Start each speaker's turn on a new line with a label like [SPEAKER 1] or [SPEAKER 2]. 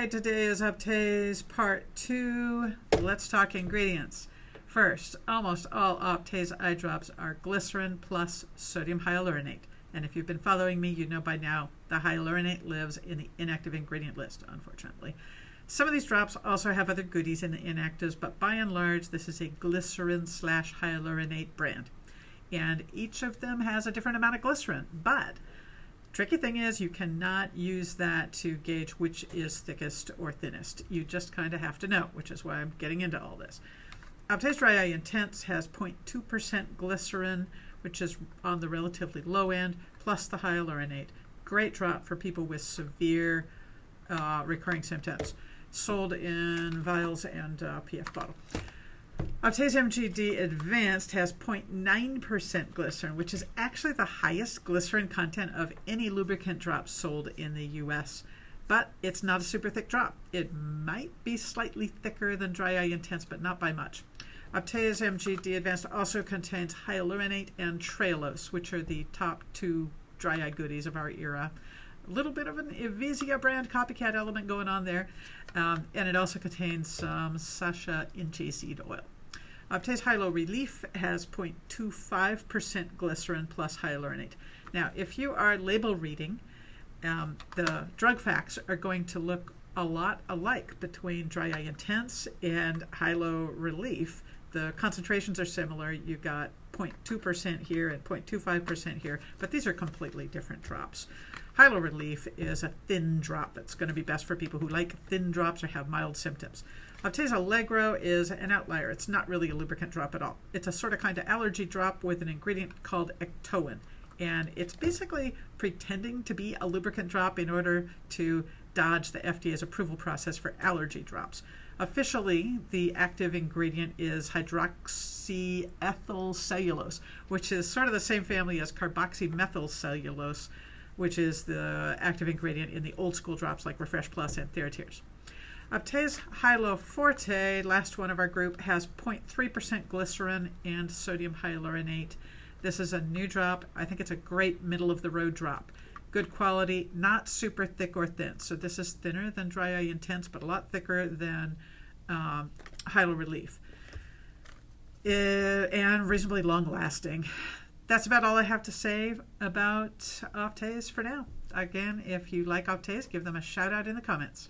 [SPEAKER 1] right, today is Optase Part 2. Let's talk ingredients. First, almost all Optase eye drops are glycerin plus sodium hyaluronate. And if you've been following me, you know by now the hyaluronate lives in the inactive ingredient list, unfortunately. Some of these drops also have other goodies in the inactives, but by and large, this is a glycerin/hyaluronate brand. And each of them has a different amount of glycerin, but tricky thing is you cannot use that to gauge which is thickest or thinnest. You just kind of have to know, which is why I'm getting into all this. Optase Dry Eye Intense has 0.2% glycerin, which is on the relatively low end, plus the hyaluronate. Great drop for people with severe recurring symptoms. Sold in vials and PF bottle. Optase MGD Advanced has 0.9% glycerin, which is actually the highest glycerin content of any lubricant drop sold in the US. But it's not a super thick drop. It might be slightly thicker than Dry Eye Intense, but not by much. Optase MGD Advanced also contains hyaluronate and trehalose, which are the top two dry eye goodies of our era. A little bit of an Evisia brand copycat element going on there. And it also contains some Sasha Inchi seed oil. Optase Hylo Relief has 0.25% glycerin plus hyaluronate. Now, if you are label reading, the drug facts are going to look a lot alike between Dry Eye Intense and Hylo Relief. The concentrations are similar. You got 0.2% here and 0.25% here, but these are completely different drops. Hylo Relief is a thin drop. It's going to be best for people who like thin drops or have mild symptoms. Optase Allegro is an outlier. It's not really a lubricant drop at all. It's a sort of kind of allergy drop with an ingredient called ectoin. And it's basically pretending to be a lubricant drop in order to dodge the FDA's approval process for allergy drops. Officially, the active ingredient is hydroxyethyl cellulose, which is sort of the same family as carboxymethyl cellulose, which is the active ingredient in the old school drops like Refresh Plus and Theratears. Optase Hylo Forte, last one of our group, has 0.3% glycerin and sodium hyaluronate. This is a new drop. I think it's a great middle-of-the-road drop. Good quality, not super thick or thin. So this is thinner than Dry Eye Intense, but a lot thicker than Hylo Relief. And reasonably long-lasting. That's about all I have to say about Optase for now. Again, if you like Optase, give them a shout out in the comments.